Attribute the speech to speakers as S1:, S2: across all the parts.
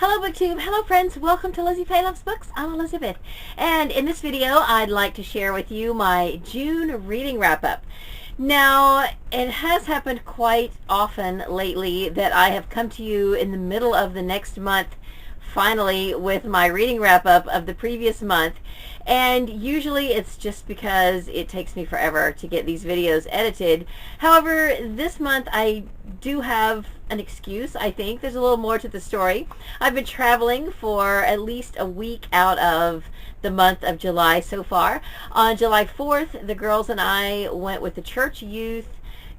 S1: Hello Booktube, hello friends, welcome to Lizzie Faye Loves Books. I'm Elizabeth, and in this video I'd like to share with you my June reading wrap-up. Now, it has happened quite often lately that I have come to you in the middle of the next month finally with my reading wrap-up of the previous month, and usually it's just because it takes me forever to get these videos edited. However, this month I do have an excuse. I think there's a little more to the story. I've been traveling for at least a week out of the month of July so far. On July 4th, the girls and I went with the church youth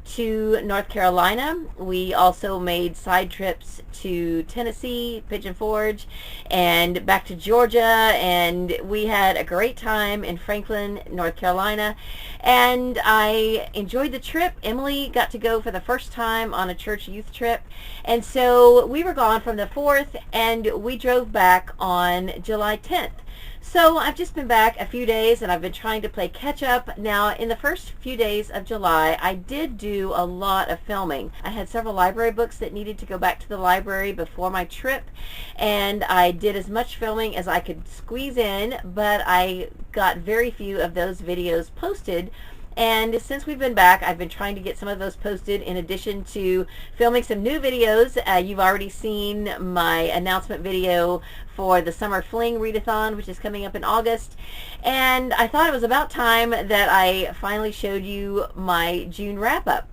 S1: to North Carolina. We also made side trips to Tennessee, Pigeon Forge, and back to Georgia, and we had a great time in Franklin, North Carolina, and I enjoyed the trip. Emily got to go for the first time on a church youth trip, and so we were gone from the 4th, and we drove back on July 10th. So I've just been back a few days and I've been trying to play catch up. Now, in the first few days of July, I did do a lot of filming. I had several library books that needed to go back to the library before my trip, and I did as much filming as I could squeeze in, but I got very few of those videos posted. And since we've been back, I've been trying to get some of those posted in addition to filming some new videos. You've already seen my announcement video for the Summer Fling Readathon, which is coming up in August. And I thought it was about time that I finally showed you my June wrap-up.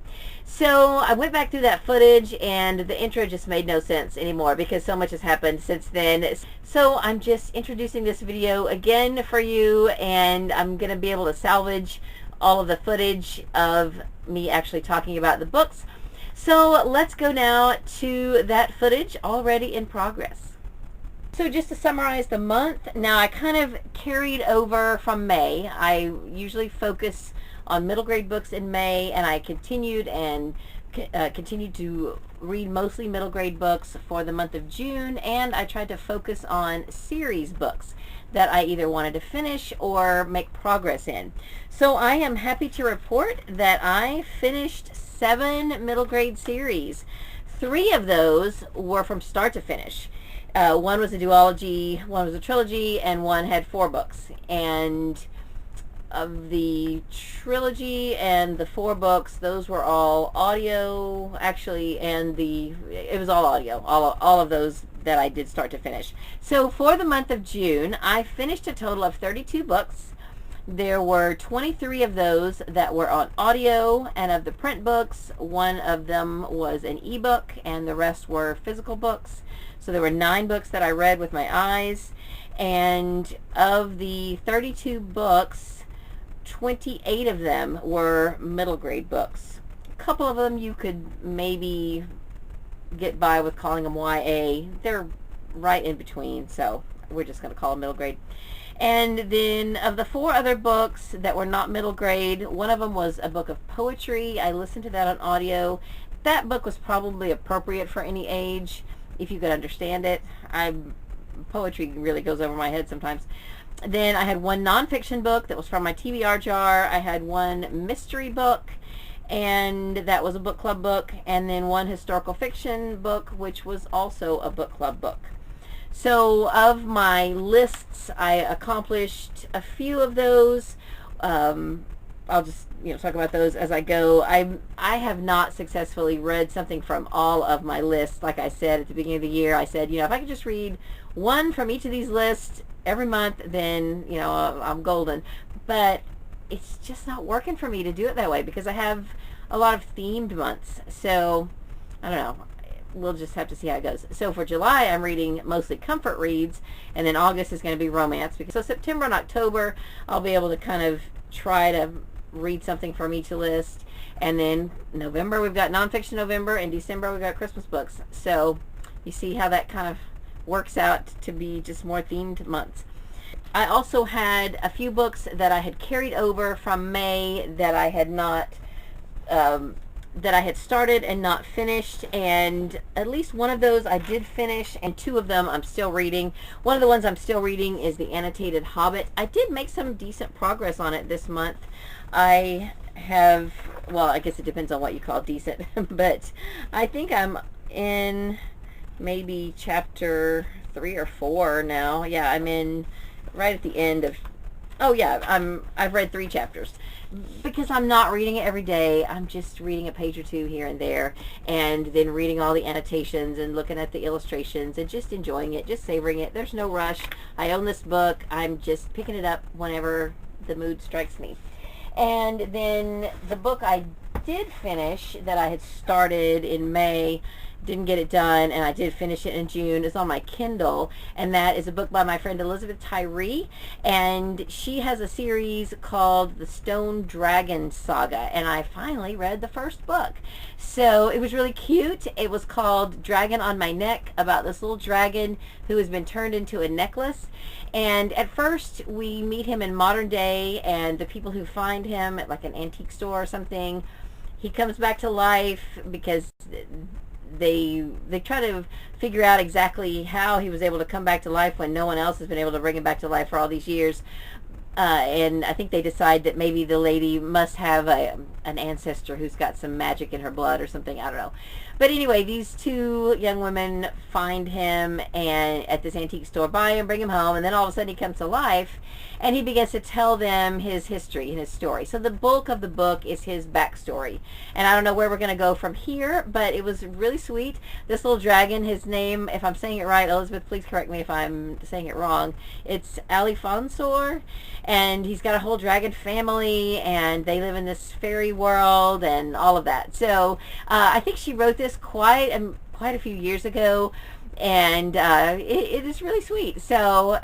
S1: So I went back through that footage, and the intro just made no sense anymore because so much has happened since then. So I'm just introducing this video again for you, and I'm going to be able to salvage all of the footage of me actually talking about the books. So let's go now to that footage already in progress. So just to summarize the month, now I kind of carried over from May. I usually focus on middle grade books in May, and I continued to read mostly middle grade books for the month of June, and I tried to focus on series books that I either wanted to finish or make progress in. So I am happy to report that I finished 7 middle grade series. 3 of those were from start to finish. One was a duology, one was a trilogy, and one had 4 books. And of the trilogy and the 4 books, those were all audio, actually, and it was all audio, all of those that I did start to finish. So for the month of June, I finished a total of 32 books. There were 23 of those that were on audio, and of the print books, one of them was an ebook, and the rest were physical books. So there were 9 books that I read with my eyes, and of the 32 books, 28 of them were middle grade books. A couple of them you could maybe get by with calling them YA. They're right in between, so we're just going to call them middle grade. And then of the 4 other books that were not middle grade, one of them was a book of poetry. I listened to that on audio. That book was probably appropriate for any age if you could understand it. Poetry really goes over my head sometimes. Then I had one nonfiction book that was from my TBR jar. I had one mystery book, and that was a book club book, and then one historical fiction book, which was also a book club book. So of my lists, I accomplished a few of those. I'll just talk about those as I go. I have not successfully read something from all of my lists. Like I said at the beginning of the year, I said, if I could just read one from each of these lists every month, then I'm golden. But it's just not working for me to do it that way because I have a lot of themed months. So I don't know. We'll just have to see how it goes. So for July, I'm reading mostly comfort reads, and then August is going to be romance. So September and October, I'll be able to kind of try to read something from each list. And then November, we've got nonfiction November, and December, we've got Christmas books. So you see how that kind of works out to be just more themed months. I also had a few books that I had carried over from May that I had not that I had started and not finished, and at least one of those I did finish, and 2 of them I'm still reading. One of the ones I'm still reading is the Annotated Hobbit. I did make some decent progress on it this month. I have, well, I guess it depends on what you call decent, but I think I'm in maybe chapter 3 or 4 now. Yeah, I'm in right at the end of, oh yeah, I've read 3 chapters. Because I'm not reading it every day, I'm just reading a page or two here and there, and then reading all the annotations and looking at the illustrations and just enjoying it, just savoring it. There's no rush. I own this book. I'm just picking it up whenever the mood strikes me. And then the book I did finish that I had started in May, didn't get it done, and I did finish it in June, is on my Kindle, and that is a book by my friend Elizabeth Tyree, and she has a series called The Stone Dragon Saga, and I finally read the first book. So it was really cute. It was called Dragon on My Neck, about this little dragon who has been turned into a necklace. And at first we meet him in modern day, and the people who find him at like an antique store or something, he comes back to life because they try to figure out exactly how he was able to come back to life when no one else has been able to bring him back to life for all these years. And I think they decide that maybe the lady must have an ancestor who's got some magic in her blood or something. I don't know. But anyway, these 2 young women find him and at this antique store, buy him, bring him home, and then all of a sudden he comes to life, and he begins to tell them his history and his story. So the bulk of the book is his backstory. And I don't know where we're going to go from here, but it was really sweet. This little dragon, his name, if I'm saying it right, Elizabeth, please correct me if I'm saying it wrong, it's Alifonsor, and he's got a whole dragon family, and they live in this fairy world and all of that. So I think she wrote this quite a few years ago, and it is really sweet. So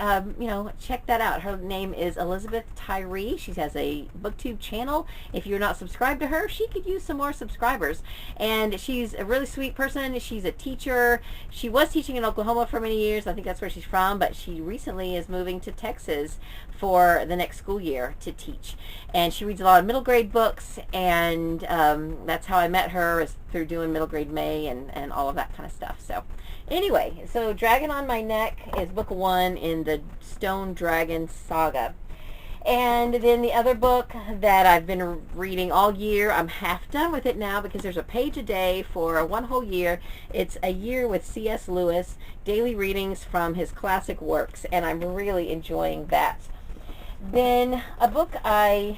S1: check that out. Her name is Elizabeth Tyree. She has a Booktube channel. If you're not subscribed to her, she could use some more subscribers. And she's a really sweet person. She's a teacher. She was teaching in Oklahoma for many years. I think that's where she's from, but she recently is moving to Texas for the next school year to teach. And she reads a lot of middle grade books, and that's how I met her, is through doing middle grade May and all of that kind of stuff. So anyway, so Dragon on My Neck is book 1 in the Stone Dragon Saga. And then the other book that I've been reading all year, I'm half done with it now because there's a page a day for 1 whole year. It's A Year with C.S. Lewis, daily readings from his classic works, and I'm really enjoying that. Then a book and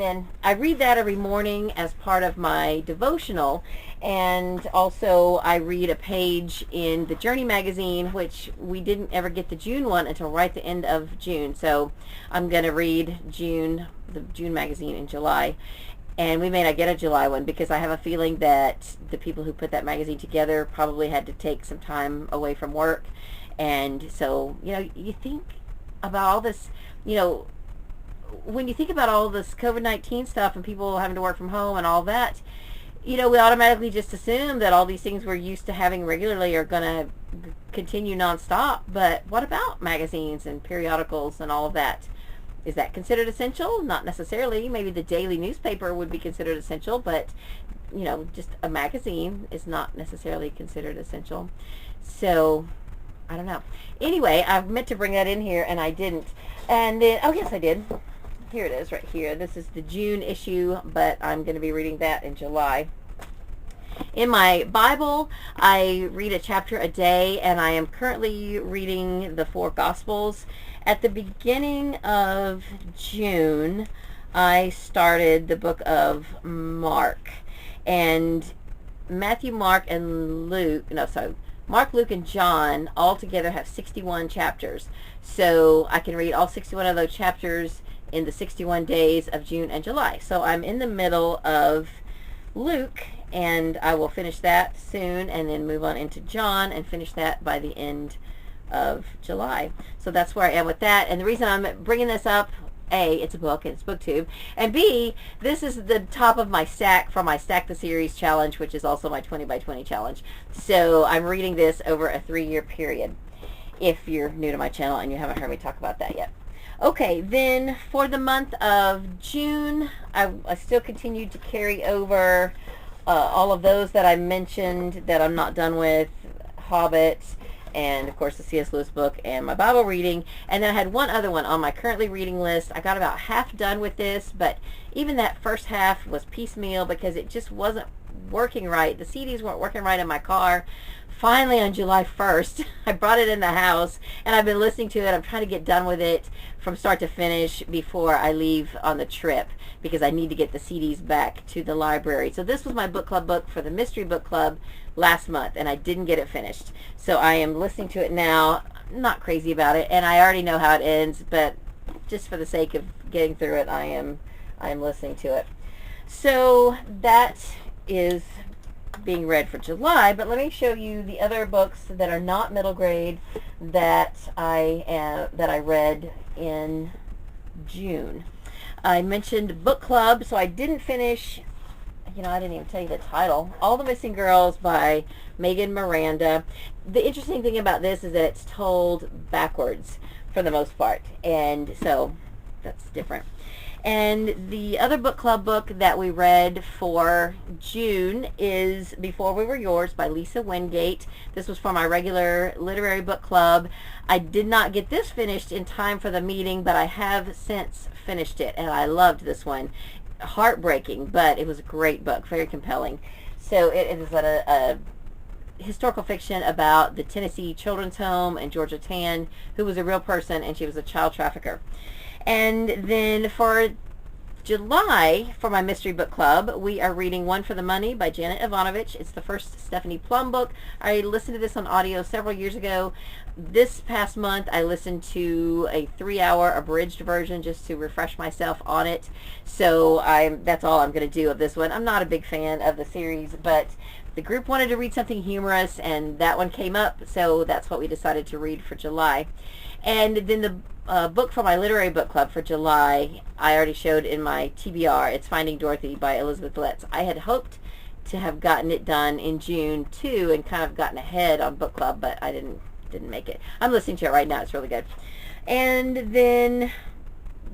S1: then I read that every morning as part of my devotional, and also I read a page in the Journey magazine, which we didn't ever get the June one until right at the end of June. So I'm going to read the June magazine in July, and we may not get a July one because I have a feeling that the people who put that magazine together probably had to take some time away from work. And so, you think about all this, when you think about all this COVID-19 stuff and people having to work from home and all that, we automatically just assume that all these things we're used to having regularly are going to continue nonstop. But what about magazines and periodicals and all of that? Is that considered essential? Not necessarily. Maybe the daily newspaper would be considered essential, but just a magazine is not necessarily considered essential. So I don't know. Anyway, I meant to bring that in here and I didn't. And then, oh yes, I did. Here it is right here. This is the June issue, but I'm going to be reading that in July. In my Bible, I read a chapter a day, and I am currently reading the 4 Gospels. At the beginning of June, I started the book of Mark. And Matthew, Mark, Luke, and John all together have 61 chapters. So I can read all 61 of those chapters in the 61 days of June and July. So I'm in the middle of Luke, and I will finish that soon and then move on into John and finish that by the end of July. So that's where I am with that. And the reason I'm bringing this up, A, it's a book and it's Booktube, and B, this is the top of my stack for my Stack the Series challenge, which is also my 20 by 20 challenge. So I'm reading this over a 3-year period, if you're new to my channel and you haven't heard me talk about that yet. Okay, then for the month of June, I still continued to carry over all of those that I mentioned that I'm not done with, Hobbit, and of course the C.S. Lewis book and my Bible reading. And then I had one other one on my currently reading list. I got about half done with this, but even that first half was piecemeal because it just wasn't working right. The CDs weren't working right in my car. Finally, on July 1st, I brought it in the house, and I've been listening to it. I'm trying to get done with it from start to finish before I leave on the trip, because I need to get the CDs back to the library. So this was my book club book for the Mystery Book Club last month, and I didn't get it finished. So I am listening to it now. Not crazy about it, and I already know how it ends, but just for the sake of getting through it, I am listening to it. So that is being read for July, but let me show you the other books that are not middle grade that I read in June. I mentioned book club, so I didn't finish, I didn't even tell you the title, All the Missing Girls by Megan Miranda. The interesting thing about this is that it's told backwards for the most part, and so that's different. And the other book club book that we read for June is Before We Were Yours by Lisa Wingate. This was for my regular literary book club. I did not get this finished in time for the meeting, but I have since finished it, and I loved this one. Heartbreaking, but it was a great book, very compelling. So it is a historical fiction about the Tennessee Children's Home and Georgia Tann, who was a real person, and she was a child trafficker. And then for July, for my mystery book club, we are reading One for the Money by Janet Evanovich. It's the first Stephanie Plum book. I listened to this on audio several years ago. This past month, I listened to a 3-hour abridged version just to refresh myself on it. So that's all I'm going to do of this one. I'm not a big fan of the series, but the group wanted to read something humorous, and that one came up, so that's what we decided to read for July. And then the book for my literary book club for July, I already showed in my TBR. It's Finding Dorothy by Elizabeth Letts. I had hoped to have gotten it done in June too, and kind of gotten ahead on book club, but I didn't make it. I'm listening to it right now. It's really good. And then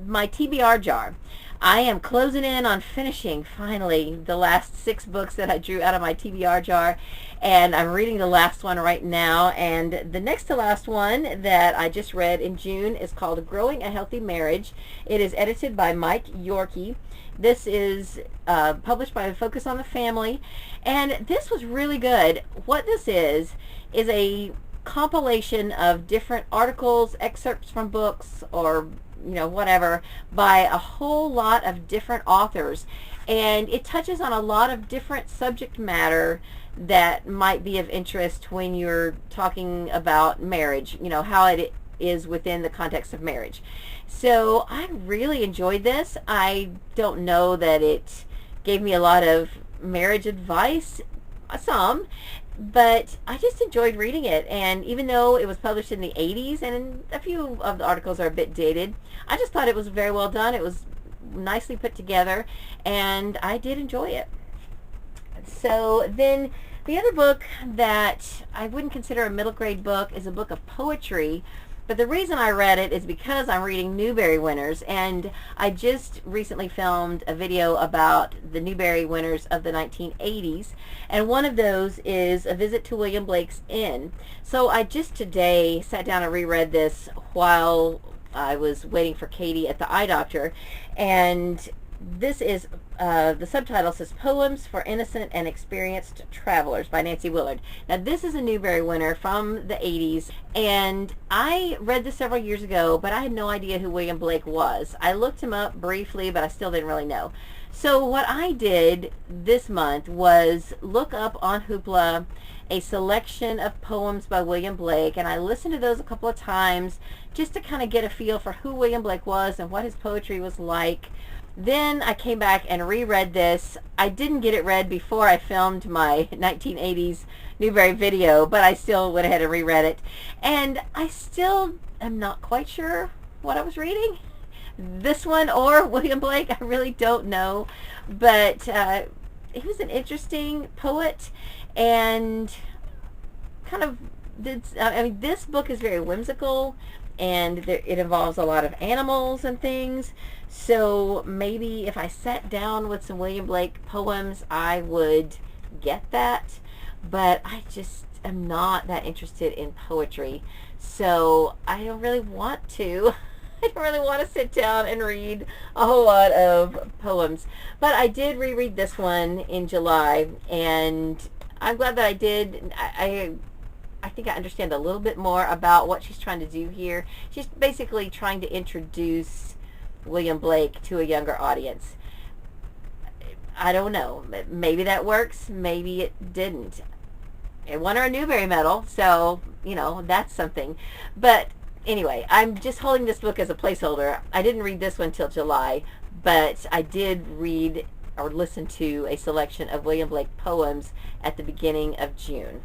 S1: my TBR jar. I am closing in on finishing, finally, the last 6 books that I drew out of my TBR jar, and I'm reading the last one right now, and the next to last one that I just read in June is called Growing a Healthy Marriage. It is edited by Mike Yorkey. This is published by Focus on the Family, and this was really good. What this is a compilation of different articles, excerpts from books, or whatever, by a whole lot of different authors, and it touches on a lot of different subject matter that might be of interest when you're talking about marriage, how it is within the context of marriage. So I really enjoyed this. I don't know that it gave me a lot of marriage advice, some, but I just enjoyed reading it. And even though it was published in the 80s and a few of the articles are a bit dated, I just thought it was very well done. It was nicely put together, and I did enjoy it. So then the other book that I wouldn't consider a middle grade book is a book of poetry, but the reason I read it is because I'm reading Newbery winners, and I just recently filmed a video about the Newbery winners of the 1980s, and one of those is A Visit to William Blake's Inn. So I just today sat down and reread this while I was waiting for Katie at the eye doctor, and this is, the subtitle says Poems for Innocent and Experienced Travelers by Nancy Willard. Now this is a Newbery winner from the 80s, and I read this several years ago, but I had no idea who William Blake was. I looked him up briefly, but I still didn't really know. So what I did this month was look up on Hoopla a selection of poems by William Blake, and I listened to those a couple of times just to kind of get a feel for who William Blake was and what his poetry was like. Then I came back and reread this. I didn't get it read before I filmed my 1980s Newbery video, but I still went ahead and reread it. And I still am not quite sure what I was reading. This one or William Blake, I really don't know. But he was an interesting poet, and kind of did, this book is very whimsical, and it involves a lot of animals and things. So maybe if I sat down with some William Blake poems, I would get that. But I just am not that interested in poetry, so I don't really want to. didn't really want to sit down and read a whole lot of poems. But I did reread this one in July, and I'm glad that I did. I think I understand a little bit more about what she's trying to do here. She's basically trying to introduce William Blake to a younger audience. I don't know. Maybe that works. Maybe it didn't. It won her a Newbery Medal, so, that's something. But anyway, I'm just holding this book as a placeholder. I didn't read this one till July, but I did read or listen to a selection of William Blake poems at the beginning of June.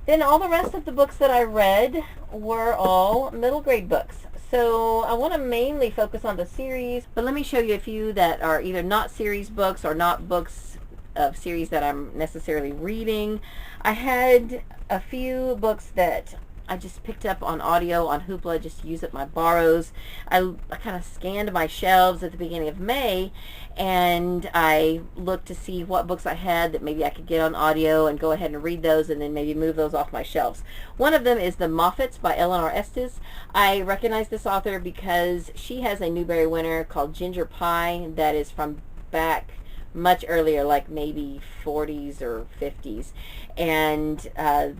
S1: Then all the rest of the books that I read were all middle grade books. So I want to mainly focus on the series, but let me show you a few that are either not series books or not books of series that I'm necessarily reading. I had a few books that I just picked up on audio on Hoopla, just to use up my borrows. I kind of scanned my shelves at the beginning of May, and I looked to see what books I had that maybe I could get on audio and go ahead and read those and then maybe move those off my shelves. One of them is The Moffats by Eleanor Estes. I recognize this author because she has a Newbery winner called Ginger Pie that is from back much earlier, like maybe 40s or 50s. And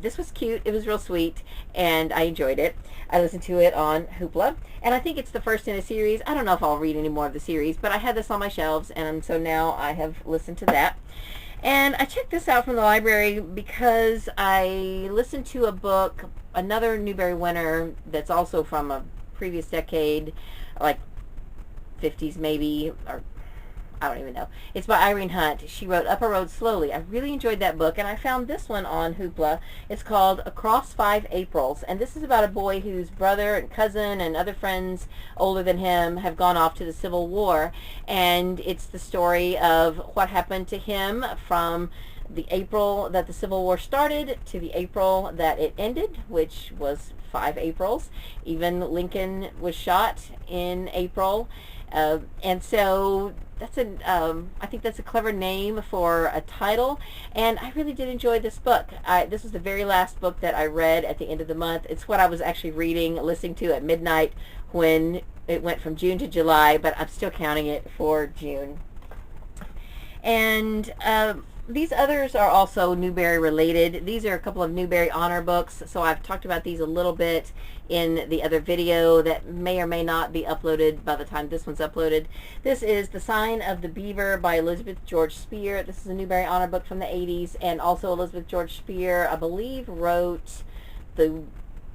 S1: this was cute. It was real sweet, and I enjoyed it. I listened to it on Hoopla, and I think it's the first in a series. I don't know if I'll read any more of the series, but I had this on my shelves, and so now I have listened to that. And I checked this out from the library because I listened to a book, another Newbery winner that's also from a previous decade, like 50s maybe, or I don't even know. It's by Irene Hunt. She wrote Up a Road Slowly. I really enjoyed that book, and I found this one on Hoopla. It's called Across 5 Aprils, and this is about a boy whose brother and cousin and other friends older than him have gone off to the Civil War, and it's the story of what happened to him from the April that the Civil War started to the April that it ended, which was 5 Aprils. Even Lincoln was shot in April. And so that's I think that's a clever name for a title, and I really did enjoy this book. This was the very last book that I read at the end of the month. It's what I was actually listening to at midnight when it went from June to July, but I'm still counting it for June. And these others are also Newbery related. These are a couple of Newbery honor books, so I've talked about these a little bit in the other video that may or may not be uploaded by the time this one's uploaded. This is The Sign of the Beaver by Elizabeth George Spear. This is a Newbery honor book from the 80s, and also Elizabeth George Spear, I believe, wrote The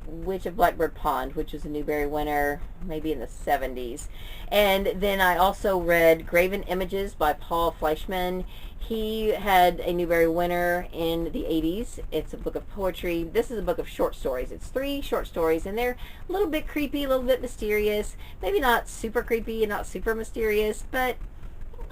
S1: Witch of Blackbird Pond, which was a Newbery winner maybe in the 70s. And then I also read Graven Images by Paul Fleischman. He had a Newbery winner in the 80s. It's a book of poetry. This is a book of short stories. It's 3 short stories, and they're a little bit creepy, a little bit mysterious. Maybe not super creepy and not super mysterious, but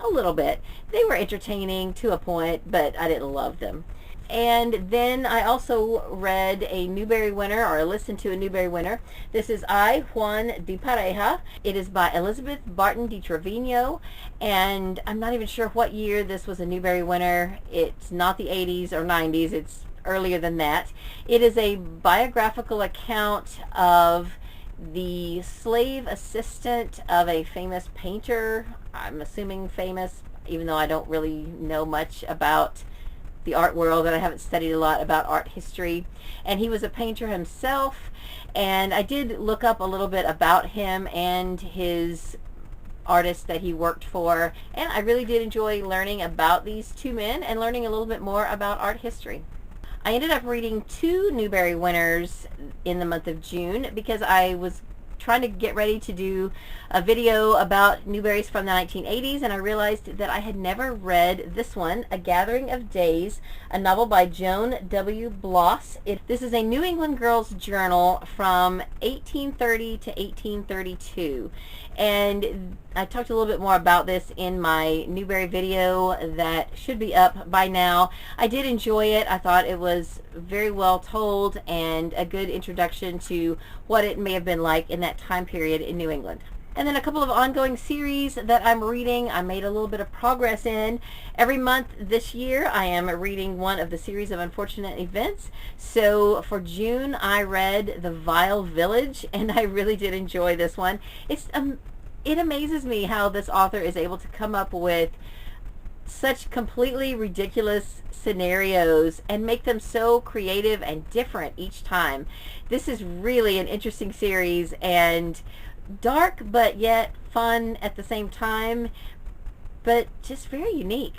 S1: a little bit. They were entertaining to a point, but I didn't love them. And then I also read a Newbery winner, or listened to a Newbery winner. This is I, Juan de Pareja. It is by Elizabeth Barton de Trevino, and I'm not even sure what year this was a Newbery winner. It's not the 80s or 90s. It's earlier than that. It is a biographical account of the slave assistant of a famous painter. I'm assuming famous, even though I don't really know much about the art world, and I haven't studied a lot about art history. And he was a painter himself, and I did look up a little bit about him and his artist that he worked for, and I really did enjoy learning about these two men and learning a little bit more about art history. I ended up reading 2 Newbery winners in the month of June because I was trying to get ready to do a video about Newberys from the 1980s, and I realized that I had never read this one, A Gathering of Days, a novel by Joan W. Bloss. This is a New England girl's journal from 1830 to 1832, and I talked a little bit more about this in my Newbery video that should be up by now. I did enjoy it. I thought it was very well told and a good introduction to what it may have been like in that time period in New England. And then a couple of ongoing series that I'm reading. I made a little bit of progress in. Every month this year I am reading one of the series of unfortunate events. So for June I read The Vile Village, and I really did enjoy this one. It amazes me how this author is able to come up with such completely ridiculous scenarios and make them so creative and different each time. This is really an interesting series, and dark but yet fun at the same time, but just very unique.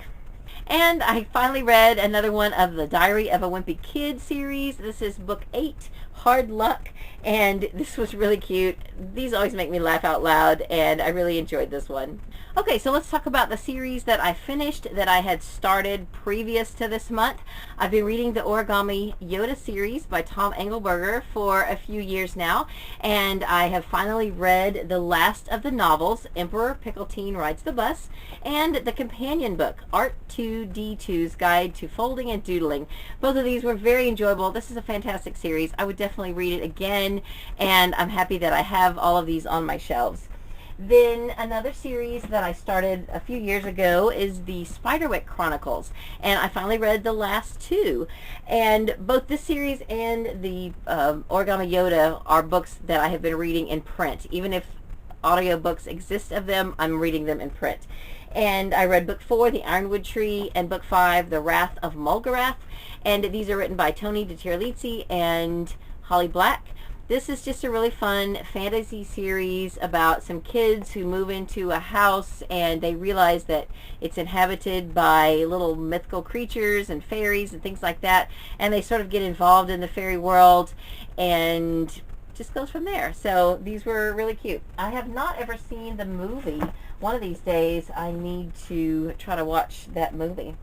S1: And I finally read another one of the Diary of a Wimpy Kid series. This is book 8, Hard Luck, and this was really cute. These always make me laugh out loud, and I really enjoyed this one. Okay, so let's talk about the series that I finished that I had started previous to this month. I've been reading the Origami Yoda series by Tom Engelberger for a few years now, and I have finally read the last of the novels, Emperor Pickleteen Rides the Bus, and the companion book, Art 2D2's Guide to Folding and Doodling. Both of these were very enjoyable. This is a fantastic series. I would definitely read it again, and I'm happy that I have all of these on my shelves. Then another series that I started a few years ago is the Spiderwick Chronicles, and I finally read the last 2. And both this series and the Origami Yoda are books that I have been reading in print. Even if audiobooks exist of them, I'm reading them in print. And I read book 4, The Ironwood Tree, and book 5, The Wrath of Mulgarath. And these are written by Tony DiTerlizzi and Holly Black. This is just a really fun fantasy series about some kids who move into a house and they realize that it's inhabited by little mythical creatures and fairies and things like that, and they sort of get involved in the fairy world and just goes from there. So these were really cute. I have not ever seen the movie. One of these days I need to try to watch that movie.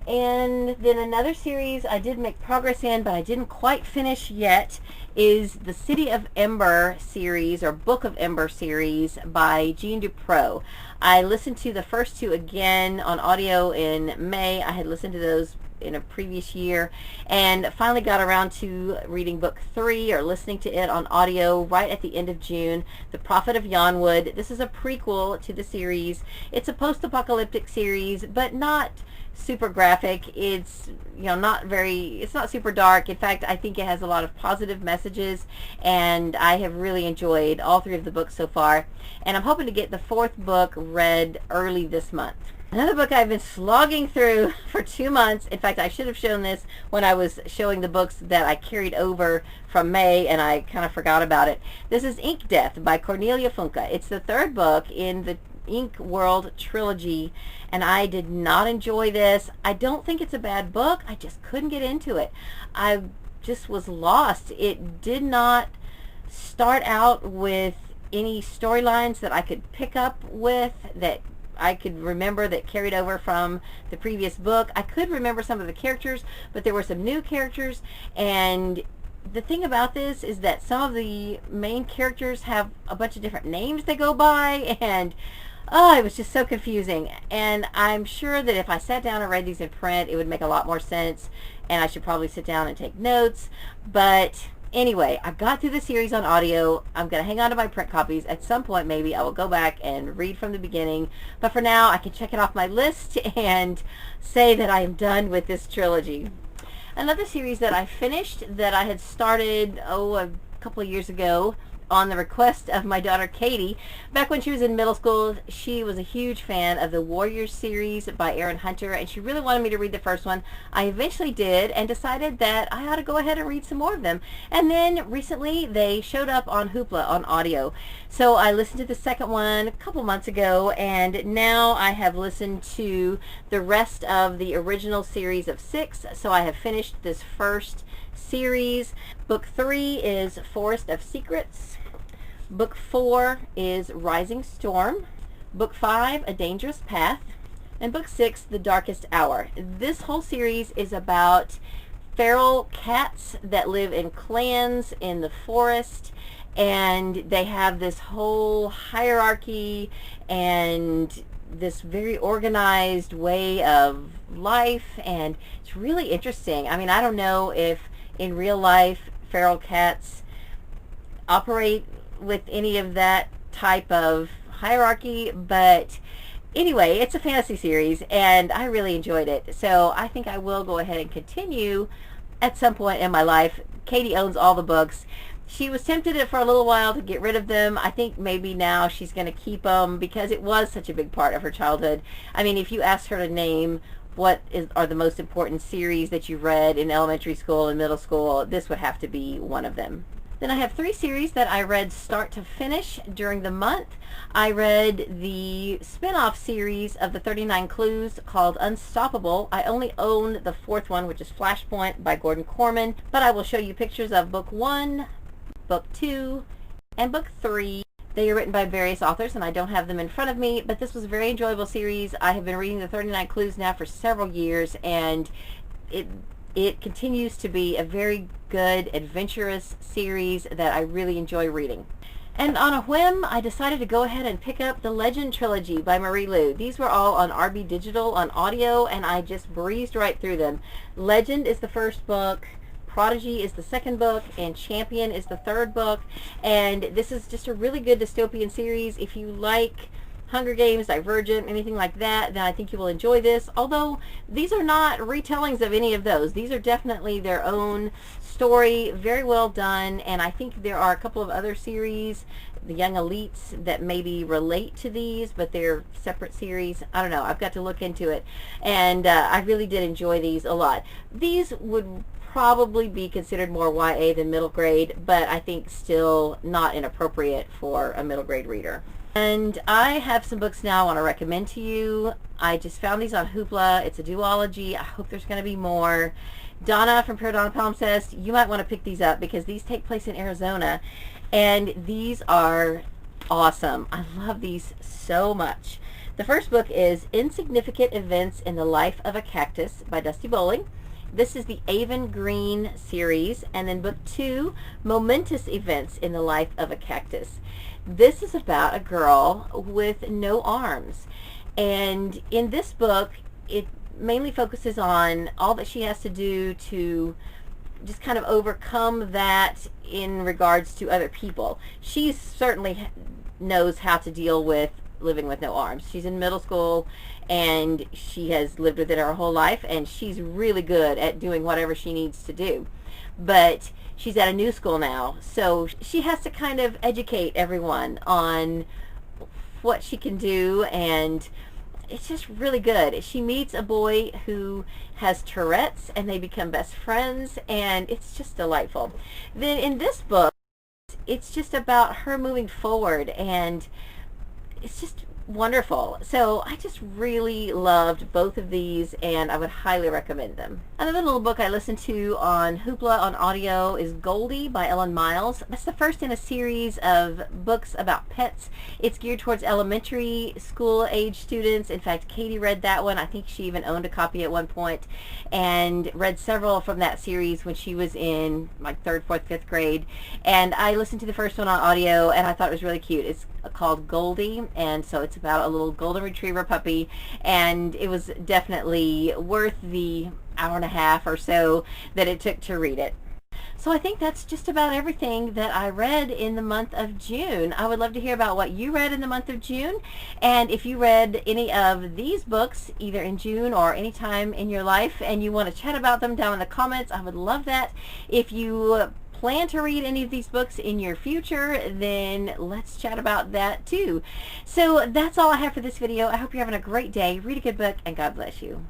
S1: And then another series I did make progress in, but I didn't quite finish yet, is the City of Ember series, or Book of Ember series, by Jean Dupro. I listened to the first 2 again on audio in May. I had listened to those in a previous year, and finally got around to reading book 3, or listening to it on audio, right at the end of June, The Prophet of Yonwood. This is a prequel to the series. It's a post-apocalyptic series, but not super graphic. It's it's not super dark. In fact, I think it has a lot of positive messages, and I have really enjoyed all 3 of the books so far, and I'm hoping to get the 4th book read early this month. Another book I've been slogging through for 2 months. In fact, I should have shown this when I was showing the books that I carried over from May, and I kind of forgot about it. This is Ink Death by Cornelia Funke. It's the 3rd book in the Ink World trilogy, and I did not enjoy this. I don't think it's a bad book. I just couldn't get into it. I just was lost. It did not start out with any storylines that I could pick up with, that I could remember, that carried over from the previous book. I could remember some of the characters, but there were some new characters, and the thing about this is that some of the main characters have a bunch of different names they go by, and it was just so confusing. And I'm sure that if I sat down and read these in print, it would make a lot more sense, and I should probably sit down and take notes. But anyway, I got through the series on audio. I'm going to hang on to my print copies. At some point, maybe I will go back and read from the beginning. But for now, I can check it off my list and say that I am done with this trilogy. Another series that I finished, that I had started, a couple of years ago, on the request of my daughter Katie. Back when she was in middle school, she was a huge fan of the Warriors series by Aaron Hunter, and she really wanted me to read the first one. I eventually did, and decided that I ought to go ahead and read some more of them. And then recently they showed up on Hoopla on audio. So I listened to the second one a couple months ago, and now I have listened to the rest of the original series of 6. So I have finished this first series. Book 3 is Forest of Secrets. Book 4 is Rising Storm. Book 5, A Dangerous Path. And Book 6, The Darkest Hour. This whole series is about feral cats that live in clans in the forest, and they have this whole hierarchy and this very organized way of life, and it's really interesting. I mean, I don't know if in real life feral cats operate with any of that type of hierarchy, but anyway, it's a fantasy series, and I really enjoyed it. So I think I will go ahead and continue at some point in my life. Katie owns all the books. She was tempted for a little while to get rid of them. I think maybe now she's going to keep them because it was such a big part of her childhood. I mean, if you asked her to name are the most important series that you read in elementary school and middle school, this would have to be one of them. Then I have 3 series that I read start to finish during the month. I read the spin-off series of the 39 Clues called Unstoppable. I only own the 4th one, which is Flashpoint by Gordon Corman, but I will show you pictures of book 1, book 2, and book 3. They are written by various authors, and I don't have them in front of me, but this was a very enjoyable series. I have been reading the 39 Clues now for several years, and it continues to be a very good, adventurous series that I really enjoy reading. And on a whim, I decided to go ahead and pick up the Legend trilogy by Marie Lu. These were all on RB Digital on audio, and I just breezed right through them. Legend is the first book, Prodigy is the second book, and Champion is the third book. And this is just a really good dystopian series. If you like Hunger Games, Divergent, anything like that, then I think you will enjoy this. Although these are not retellings of any of those. These are definitely their own story, very well done, and I think there are a couple of other series, the Young Elites, that maybe relate to these, but they're separate series. I don't know. I've got to look into it, and I really did enjoy these a lot. These would probably be considered more YA than middle grade, but I think still not inappropriate for a middle grade reader. And I have some books now I want to recommend to you. I just found these on Hoopla. It's a duology. I hope there's going to be more. Donna from Pure Donna Palimpsest, you might want to pick these up because these take place in Arizona, and these are awesome. I love these so much. The first book is Insignificant Events in the Life of a Cactus by Dusty Bowling. This is the Avon Green series. And then book 2, Momentous Events in the Life of a Cactus. This is about a girl with no arms. And in this book, it mainly focuses on all that she has to do to just kind of overcome that in regards to other people. She certainly knows how to deal with living with no arms. She's in middle school, and she has lived with it her whole life, and she's really good at doing whatever she needs to do. But she's at a new school now, so she has to kind of educate everyone on what she can do, and it's just really good. She meets a boy who has Tourette's, and they become best friends, and it's just delightful. Then in this book, it's just about her moving forward, and it's just wonderful. So I just really loved both of these, and I would highly recommend them. Another little book I listened to on Hoopla on audio is Goldie by Ellen Miles. That's the first in a series of books about pets. It's geared towards elementary school age students. In fact, Katie read that one. I think she even owned a copy at one point, and read several from that series when she was in like 3rd, 4th, 5th grade. And I listened to the first one on audio, and I thought it was really cute. It's called Goldie, and so it's about a little golden retriever puppy, and it was definitely worth the hour and a half or so that it took to read it. So I think that's just about everything that I read in the month of June. I would love to hear about what you read in the month of June, and if you read any of these books either in June or any time in your life and you want to chat about them down in the comments, I would love that. If you plan to read any of these books in your future, then let's chat about that too. So that's all I have for this video. I hope you're having a great day. Read a good book, and God bless you.